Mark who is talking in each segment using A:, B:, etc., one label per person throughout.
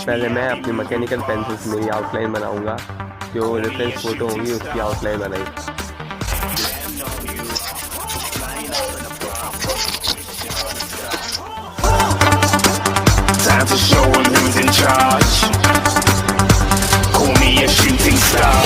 A: पहले मैं अपनी मैकेनिकल पेंसिल से मेरी आउटलाइन बनाऊंगा, जो रेफरेंस फोटो होगी उसकी आउटलाइन बनाई।
B: Time to show him who's in charge. Call me a shooting star.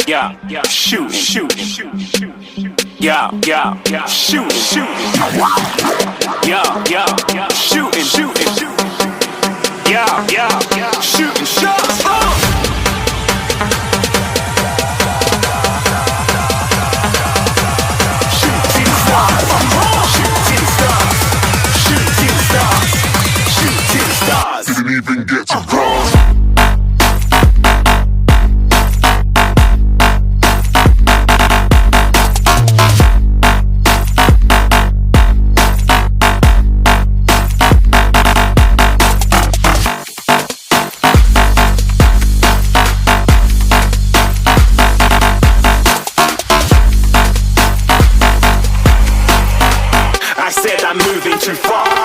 B: Yeah, shoot, shoot, yeah, shoot, shoot, yeah, shooting, shooting, yeah, shooting shots. Shooting stars, shooting stars, shooting stars, shooting stars. Didn't even get to cross. I'm moving too far.